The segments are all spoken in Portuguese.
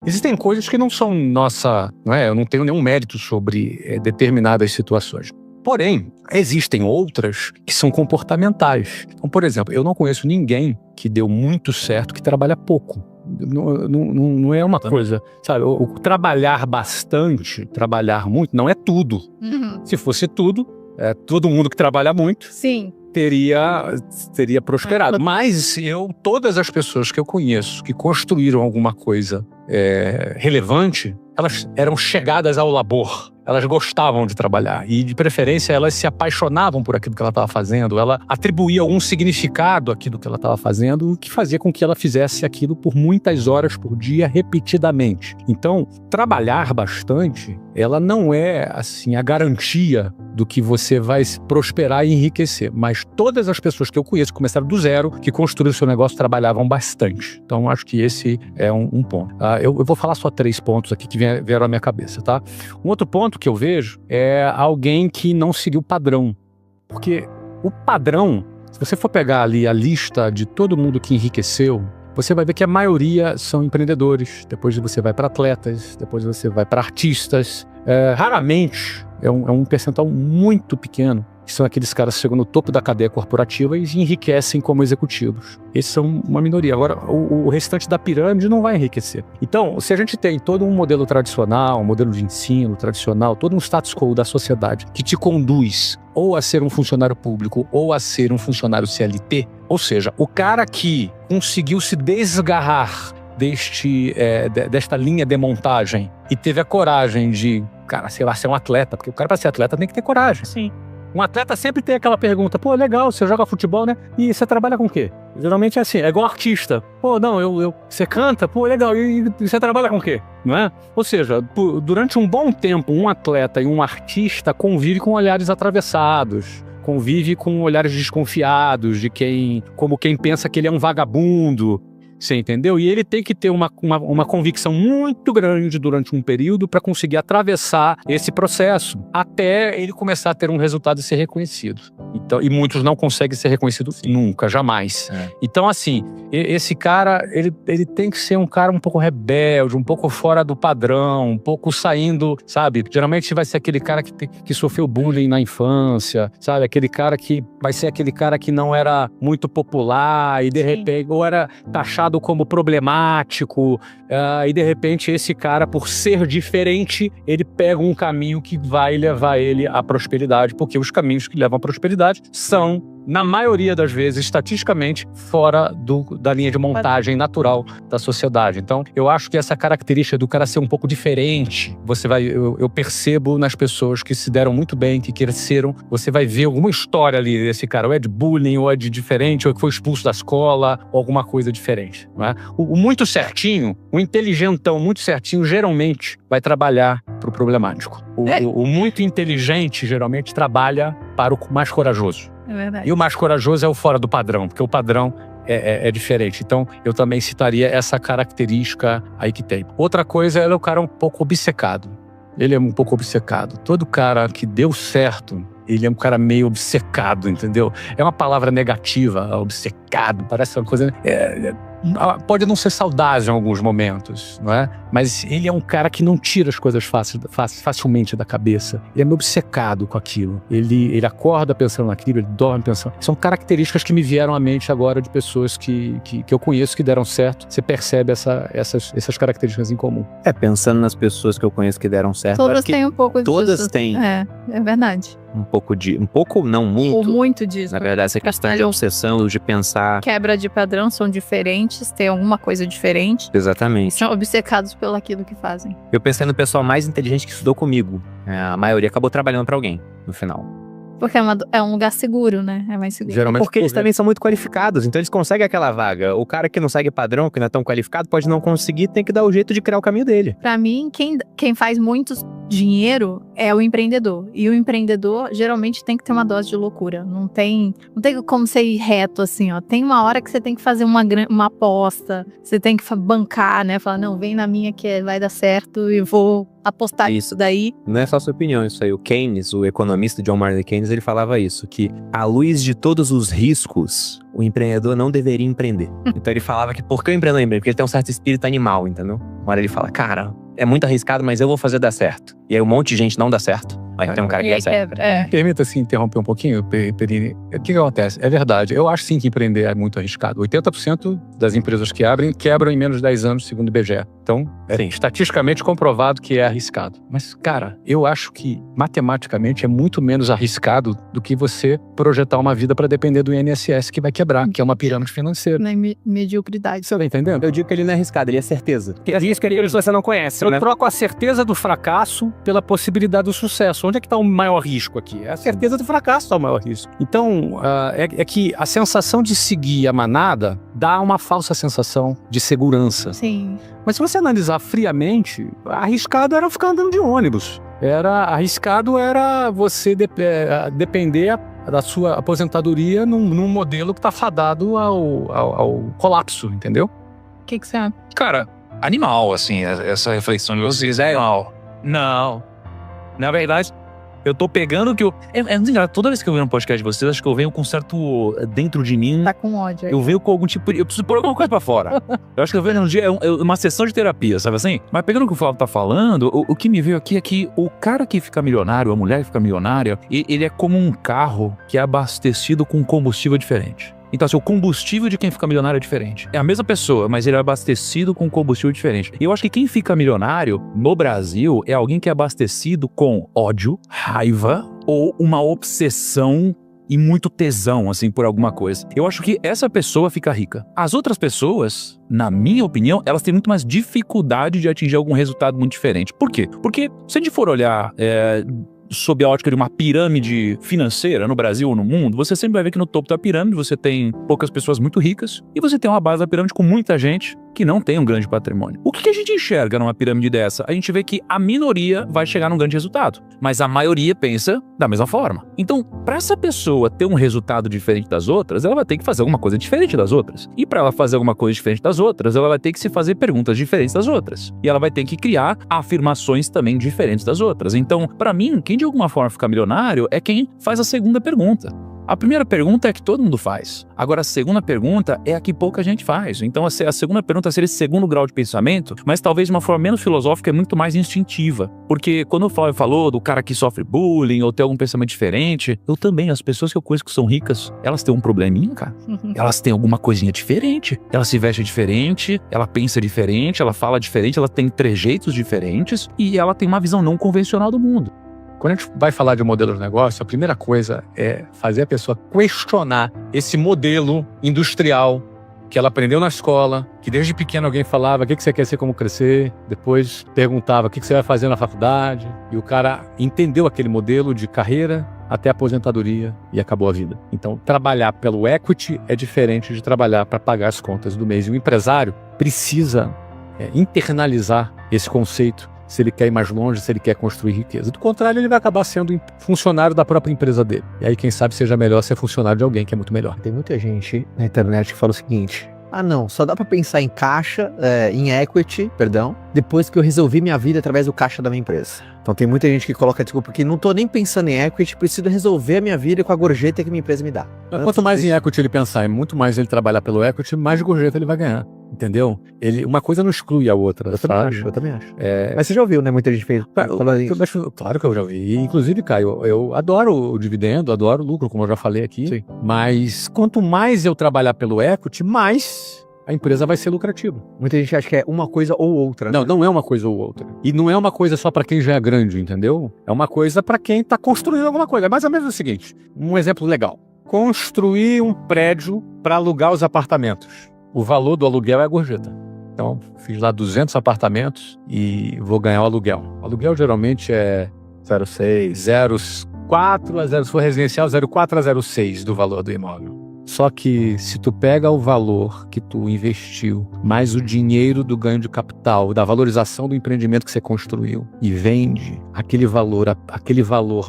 Existem coisas que não são nossa, não é? Eu não tenho nenhum mérito sobre determinadas situações. Porém, existem outras que são comportamentais. Então, por exemplo, eu não conheço ninguém que deu muito certo que trabalha pouco. Não é uma coisa, sabe? O trabalhar bastante, trabalhar muito, não é tudo. Se fosse tudo, todo mundo que trabalha muito Sim. teria prosperado. Mas todas as pessoas que eu conheço que construíram alguma coisa relevante, elas eram chegadas ao labor. Elas gostavam de trabalhar e, de preferência, elas se apaixonavam por aquilo que ela estava fazendo. Ela atribuía algum significado àquilo que ela estava fazendo, o que fazia com que ela fizesse aquilo por muitas horas por dia, repetidamente. Então, trabalhar bastante, ela não é, assim, a garantia do que você vai prosperar e enriquecer. Mas todas as pessoas que eu conheço que começaram do zero, que construíram o seu negócio, trabalhavam bastante. Então, acho que esse é um ponto. Eu vou falar só 3 pontos aqui que vieram à minha cabeça, tá? Um outro ponto que eu vejo é alguém que não seguiu o padrão. Porque o padrão, se você for pegar ali a lista de todo mundo que enriqueceu, você vai ver que a maioria são empreendedores. Depois você vai para atletas, depois você vai para artistas. Raramente, é um percentual muito pequeno, que são aqueles caras que chegam no topo da cadeia corporativa e enriquecem como executivos. Esses são uma minoria. Agora, o restante da pirâmide não vai enriquecer. Então, se a gente tem todo um modelo tradicional, um modelo de ensino tradicional, todo um status quo da sociedade que te conduz ou a ser um funcionário público ou a ser um funcionário CLT, ou seja, o cara que conseguiu se desgarrar desta linha de montagem e teve a coragem de, cara, sei lá, ser um atleta, porque o cara para ser atleta tem que ter coragem. Sim. Um atleta sempre tem aquela pergunta, pô, legal, você joga futebol, né? E você trabalha com o quê? Geralmente é assim, é igual artista. Pô, não, você canta, pô, legal, e você trabalha com o quê? Não é? Ou seja, durante um bom tempo, um atleta e um artista convivem com olhares atravessados, convive com olhares desconfiados como quem pensa que ele é um vagabundo. Você entendeu? E ele tem que ter uma convicção muito grande durante um período para conseguir atravessar esse processo até ele começar a ter um resultado e ser reconhecido. Então, e muitos não conseguem ser reconhecidos nunca, jamais. Então, assim, esse cara, ele tem que ser um cara um pouco rebelde, um pouco fora do padrão, um pouco saindo, sabe? Geralmente vai ser aquele cara que sofreu bullying na infância, sabe? Aquele cara que vai ser aquele cara que não era muito popular e de repente, ou era taxado como problemático, e de repente esse cara, por ser diferente, ele pega um caminho que vai levar ele à prosperidade, porque os caminhos que levam à prosperidade são, na maioria das vezes, estatisticamente, fora da linha de montagem natural da sociedade. Então, eu acho que essa característica do cara ser um pouco diferente, eu percebo nas pessoas que se deram muito bem, que cresceram, você vai ver alguma história ali desse cara, ou é de bullying, ou é de diferente, ou que foi expulso da escola, ou alguma coisa diferente. Não é? O muito certinho, o inteligentão muito certinho, geralmente vai trabalhar para o problemático. O muito inteligente, geralmente, trabalha para o mais corajoso. É verdade. E o mais corajoso é o fora do padrão, porque o padrão é diferente. Então, eu também citaria essa característica aí que tem. Outra coisa é o cara um pouco obcecado. Ele é um pouco obcecado. Todo cara que deu certo, ele é um cara meio obcecado, entendeu? É uma palavra negativa, obcecado, parece uma coisa... pode não ser saudável em alguns momentos, não é? Mas ele é um cara que não tira as coisas facilmente da cabeça. Ele é meio obcecado com aquilo. Ele acorda pensando naquilo, ele dorme pensando... São características que me vieram à mente agora de pessoas que eu conheço que deram certo. Você percebe essas características em comum. Pensando nas pessoas que eu conheço que deram certo... Todas têm um pouco disso. Todas têm. É verdade. Um pouco não, muito. Ou muito disso. Na verdade, essa questão de obsessão, de pensar... Quebra de padrão, são diferentes, tem alguma coisa diferente. Exatamente. São obcecados pelo aquilo que fazem. Eu pensei no pessoal mais inteligente que estudou comigo. A maioria acabou trabalhando pra alguém, no final. Porque é um lugar seguro, né? É mais seguro. Geralmente porque eles também são muito qualificados, então eles conseguem aquela vaga. O cara que não segue padrão, que não é tão qualificado, pode não conseguir, tem que dar o jeito de criar o caminho dele. Pra mim, quem faz muito dinheiro é o empreendedor. E o empreendedor, geralmente, tem que ter uma dose de loucura. Não tem como ser reto, assim, ó. Tem uma hora que você tem que fazer uma aposta, você tem que bancar, né? Falar, não, vem na minha que vai dar certo e vou apostar Isso. nisso daí. Não é só sua opinião isso aí. O Keynes, o economista John Maynard Keynes, ele falava isso, que à luz de todos os riscos, o empreendedor não deveria empreender. Então ele falava que por que o empreendedor empreende? Porque ele tem um certo espírito animal, entendeu? Uma hora ele fala, cara, é muito arriscado, mas eu vou fazer dar certo. E aí um monte de gente não dá certo. Aí tem um cara que E dá aí certo. quebra. É. Permita-se interromper um pouquinho, Perini. O que acontece? É verdade. Eu acho sim que empreender é muito arriscado. 80% das empresas que abrem quebram em menos de 10 anos, segundo o IBGE. Então, é estatisticamente comprovado que é arriscado. Mas, cara, eu acho que matematicamente é muito menos arriscado do que você projetar uma vida para depender do INSS que vai quebrar, que é uma pirâmide financeira. Na mediocridade. Você tá entendendo? Eu digo que ele não é arriscado, ele é certeza. Porque risco é aquilo que você não conhece, Eu né? troco a certeza do fracasso pela possibilidade do sucesso. Onde é que está o maior risco aqui? A certeza do fracasso está o maior risco. Então, é que a sensação de seguir a manada dá uma falsa sensação de segurança. Sim. Mas se você analisar friamente, arriscado era ficar andando de ônibus. Arriscado era você depender da sua aposentadoria num modelo que está fadado ao colapso, entendeu? O que você acha? Cara, animal, assim, essa reflexão de vocês é animal. Não. Na verdade, eu tô pegando o que eu... É muito engraçado, toda vez que eu venho no podcast de vocês, acho que eu venho com um certo... Dentro de mim, Tá com ódio aí. eu venho com algum tipo de... Eu preciso pôr alguma coisa pra fora. Eu acho que eu venho num dia... uma sessão de terapia, sabe assim? Mas pegando o que o Flávio tá falando, o que me veio aqui é que o cara que fica milionário, a mulher que fica milionária, ele é como um carro que é abastecido com combustível diferente. Então, assim, o combustível de quem fica milionário é diferente. É a mesma pessoa, mas ele é abastecido com combustível diferente. E eu acho que quem fica milionário no Brasil é alguém que é abastecido com ódio, raiva ou uma obsessão e muito tesão, assim, por alguma coisa. Eu acho que essa pessoa fica rica. As outras pessoas, na minha opinião, elas têm muito mais dificuldade de atingir algum resultado muito diferente. Por quê? Porque se a gente for olhar... sob a ótica de uma pirâmide financeira no Brasil ou no mundo, você sempre vai ver que no topo da pirâmide você tem poucas pessoas muito ricas e você tem uma base da pirâmide com muita gente que não tem um grande patrimônio. O que a gente enxerga numa pirâmide dessa? A gente vê que a minoria vai chegar num grande resultado, mas a maioria pensa da mesma forma. Então, para essa pessoa ter um resultado diferente das outras, ela vai ter que fazer alguma coisa diferente das outras. E para ela fazer alguma coisa diferente das outras, ela vai ter que se fazer perguntas diferentes das outras. E ela vai ter que criar afirmações também diferentes das outras. Então, para mim, quem de alguma forma fica milionário é quem faz a segunda pergunta. A primeira pergunta é a que todo mundo faz. Agora, a segunda pergunta é a que pouca gente faz. Então, a segunda pergunta seria esse segundo grau de pensamento, mas talvez de uma forma menos filosófica e muito mais instintiva. Porque quando o Flávio falou do cara que sofre bullying ou tem algum pensamento diferente, eu também, as pessoas que eu conheço que são ricas, elas têm um probleminha, cara. Elas têm alguma coisinha diferente. Ela se veste diferente, ela pensa diferente, ela fala diferente, ela tem trejeitos diferentes e ela tem uma visão não convencional do mundo. Quando a gente vai falar de modelo de negócio, a primeira coisa é fazer a pessoa questionar esse modelo industrial que ela aprendeu na escola, que desde pequeno alguém falava o que você quer ser, como crescer, depois perguntava o que você vai fazer na faculdade, e o cara entendeu aquele modelo de carreira até a aposentadoria e acabou a vida. Então, trabalhar pelo equity é diferente de trabalhar para pagar as contas do mês. E o empresário precisa internalizar esse conceito se ele quer ir mais longe, se ele quer construir riqueza. Do contrário, ele vai acabar sendo funcionário da própria empresa dele. E aí, quem sabe, seja melhor ser funcionário de alguém que é muito melhor. Tem muita gente na internet que fala o seguinte: ah não, só dá pra pensar em caixa, em equity, depois que eu resolvi minha vida através do caixa da minha empresa. Então tem muita gente que coloca desculpa porque não tô nem pensando em equity, preciso resolver a minha vida com a gorjeta que minha empresa me dá. Quanto mais em equity ele pensar, e muito mais ele trabalhar pelo equity, mais de gorjeta ele vai ganhar. Entendeu? Uma coisa não exclui a outra. Eu também acho. Mas você já ouviu, né? Muita gente fez. Claro que eu já ouvi. E, inclusive, Caio, eu adoro o dividendo, adoro o lucro, como eu já falei aqui. Sim. Mas quanto mais eu trabalhar pelo equity, mais a empresa vai ser lucrativa. Muita gente acha que é uma coisa ou outra. Não, não é uma coisa ou outra. E não é uma coisa só para quem já é grande, entendeu? É uma coisa para quem tá construindo alguma coisa. É mais ou menos o seguinte, um exemplo legal. Construir um prédio para alugar os apartamentos. O valor do aluguel é a gorjeta. Então, fiz lá 200 apartamentos e vou ganhar o aluguel. O aluguel geralmente é 0,4 a 0, se for residencial, 0,4 a 0,6 do valor do imóvel. Só que se tu pega o valor que tu investiu, mais o dinheiro do ganho de capital, da valorização do empreendimento que você construiu e vende aquele valor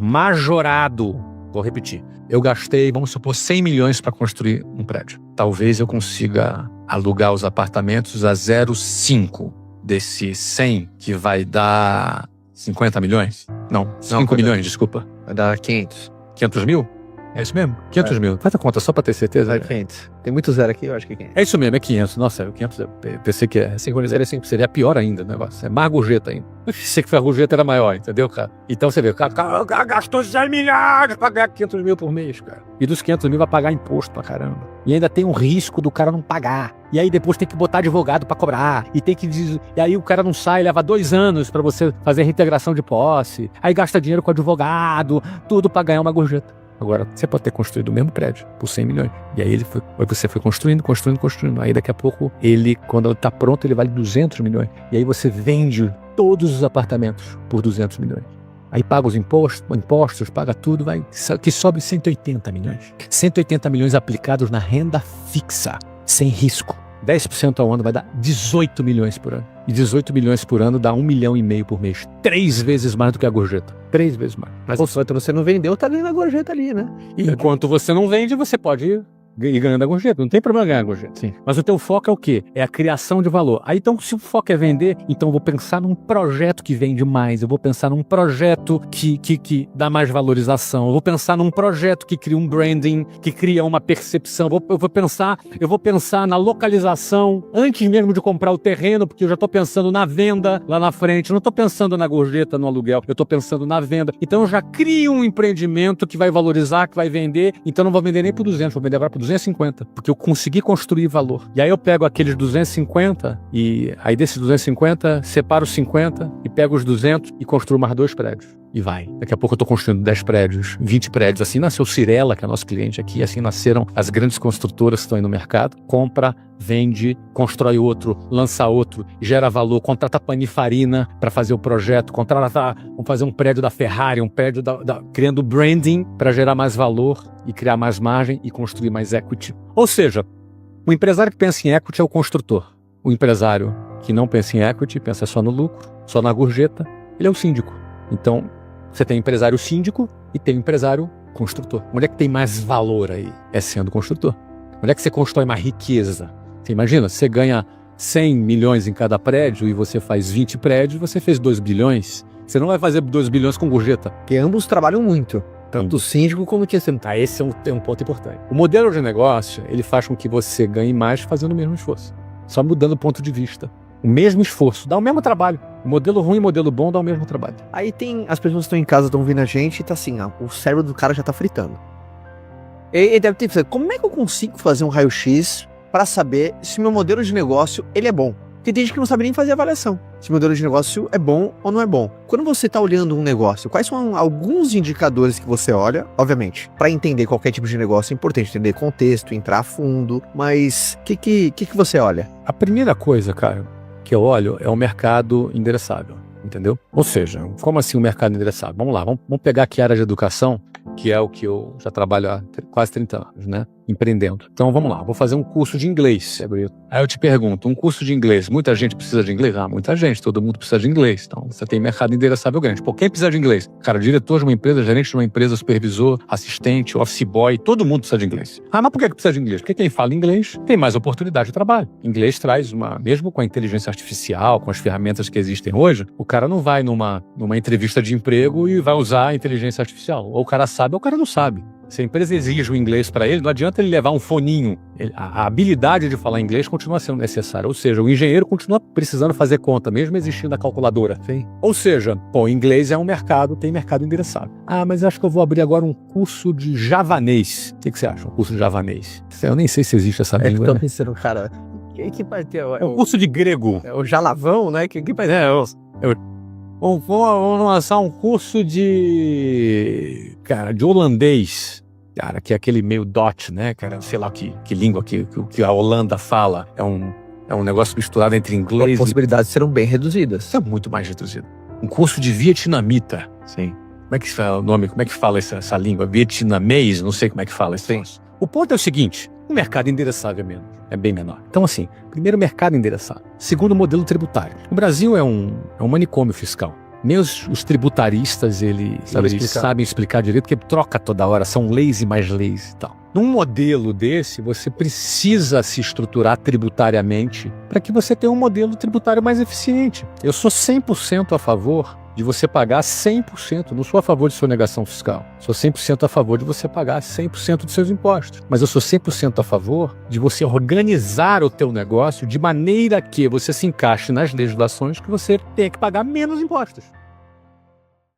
majorado, vou repetir, eu gastei, vamos supor, 100 milhões para construir um prédio. Talvez eu consiga alugar os apartamentos a 0,5 desse 100, que vai dar 50 milhões? Não, 5 milhões, desculpa. Vai dar 500. 500 mil? É isso mesmo? 500 mil. Faz a conta só pra ter certeza. Vai 500. Tem muito zero aqui, eu acho que é 500. É isso mesmo, é 500. Nossa, o 500, eu pensei que é 5 seria pior ainda o negócio. É mais gorjeta ainda. Eu pensei que a gorjeta era maior, entendeu, cara? Então você vê, o cara gastou 100 milhões pra ganhar 500 mil por mês, cara. E dos 500 mil vai pagar imposto pra caramba. E ainda tem um risco do cara não pagar. E aí depois tem que botar advogado pra cobrar. E aí o cara não sai, leva 2 anos pra você fazer a reintegração de posse. Aí gasta dinheiro com advogado, tudo pra ganhar uma gorjeta. Agora, você pode ter construído o mesmo prédio por 100 milhões. E aí você foi construindo. Aí daqui a pouco, quando ele tá pronto, ele vale 200 milhões. E aí você vende todos os apartamentos por 200 milhões. Aí paga os impostos, paga tudo, que sobe 180 milhões. 180 milhões aplicados na renda fixa, sem risco. 10% ao ano vai dar 18 milhões por ano. E 18 milhões por ano dá 1,5 milhão por mês. 3 vezes mais do que a gorjeta. 3 vezes mais. Mas enquanto você não vendeu, tá ganhando a gorjeta ali, né? E enquanto você não vende, você pode ir ganhando a gorjeta. Não tem problema ganhar a gorjeta. Sim. Mas o teu foco é o quê? É a criação de valor. Aí então, se o foco é vender, então eu vou pensar num projeto que vende mais. Eu vou pensar num projeto que dá mais valorização. Eu vou pensar num projeto que cria um branding, que cria uma percepção. Eu vou pensar na localização antes mesmo de comprar o terreno, porque eu já estou pensando na venda lá na frente. Eu não estou pensando na gorjeta, no aluguel. Eu estou pensando na venda. Então eu já crio um empreendimento que vai valorizar, que vai vender. Então eu não vou vender nem por 200, vou vender agora por 250, porque eu consegui construir valor. E aí eu pego aqueles 250 e aí desses 250, separo os 50 e pego os 200 e construo mais 2 prédios. E vai. Daqui a pouco eu estou construindo 10 prédios, 20 prédios. Assim nasceu Cirela, que é nosso cliente aqui. Assim nasceram as grandes construtoras que estão aí no mercado. Compra, vende, constrói outro, lança outro, gera valor, contrata a Panifarina para fazer o projeto, vamos fazer um prédio da Ferrari, um prédio criando branding para gerar mais valor e criar mais margem e construir mais equity. Ou seja, o empresário que pensa em equity é o construtor. O empresário que não pensa em equity, pensa só no lucro, só na gorjeta, ele é o síndico. Então, você tem empresário síndico e tem empresário construtor. Onde é que tem mais valor aí? É sendo construtor. Onde é que você constrói mais riqueza? Você imagina, você ganha 100 milhões em cada prédio e você faz 20 prédios, você fez 2 bilhões. Você não vai fazer 2 bilhões com gorjeta. Porque ambos trabalham muito. Tanto o síndico como o que você... Esse é um ponto importante. O modelo de negócio, ele faz com que você ganhe mais fazendo o mesmo esforço. Só mudando o ponto de vista. O mesmo esforço, dá o mesmo trabalho. Modelo ruim e modelo bom dá o mesmo trabalho. Aí tem as pessoas que estão em casa, estão ouvindo a gente e tá assim, o cérebro do cara já tá fritando. E deve ter pensado, como é que eu consigo fazer um raio-x para saber se meu modelo de negócio ele é bom? Porque tem gente que não sabe nem fazer avaliação. Se o modelo de negócio é bom ou não é bom. Quando você está olhando um negócio, quais são alguns indicadores que você olha? Obviamente, para entender qualquer tipo de negócio é importante entender contexto, entrar a fundo. Mas o que você olha? A primeira coisa, cara, que eu olho é o mercado endereçável. Entendeu? Ou seja, como assim o mercado endereçável? Vamos lá, vamos pegar aqui a área de educação, que é o que eu já trabalho há quase 30 anos, né? Empreendendo. Então vamos lá, vou fazer um curso de inglês. Aí eu te pergunto, um curso de inglês, muita gente precisa de inglês? Muita gente, todo mundo precisa de inglês. Então você tem mercado endereçável grande. Pô, quem precisa de inglês? Cara, diretor de uma empresa, gerente de uma empresa, supervisor, assistente, office boy, todo mundo precisa de inglês. Mas por que precisa de inglês? Porque quem fala inglês tem mais oportunidade de trabalho. Inglês traz mesmo com a inteligência artificial, com as ferramentas que existem hoje, o cara não vai numa entrevista de emprego e vai usar a inteligência artificial. Ou o cara sabe ou o cara não sabe. Se a empresa exige o inglês para ele, não adianta ele levar um foninho. A habilidade de falar inglês continua sendo necessária. Ou seja, o engenheiro continua precisando fazer conta, mesmo existindo a calculadora. Sim. Ou seja, inglês é um mercado, tem mercado endereçável. Mas acho que eu vou abrir agora um curso de javanês. O que você acha? Um curso de javanês? Eu nem sei se existe essa língua. Eu tô pensando, cara, que vai ter? É um curso de grego. É o jalavão, né? Que vai ter? Vamos lançar um curso de holandês, cara, que é aquele meio Dutch, né, cara, sei lá que língua que a Holanda fala, é um negócio misturado entre inglês As possibilidades serão bem reduzidas. É muito mais reduzido. Um curso de vietnamita. Sim. Como é que fala o nome? Como é que fala essa língua? Vietnamês? Não sei como é que fala isso. O ponto é o seguinte, o mercado endereçável é bem menor. Então assim, primeiro mercado endereçável. Segundo, modelo tributário. O Brasil é um manicômio fiscal. Nem os tributaristas, eles sabem explicar direito, porque troca toda hora, são leis e mais leis e tal. Num modelo desse, você precisa se estruturar tributariamente para que você tenha um modelo tributário mais eficiente. Eu sou 100% a favor de você pagar 100%. Não sou a favor de sonegação fiscal. Sou 100% a favor de você pagar 100% dos seus impostos. Mas eu sou 100% a favor de você organizar o teu negócio de maneira que você se encaixe nas legislações que você tenha que pagar menos impostos.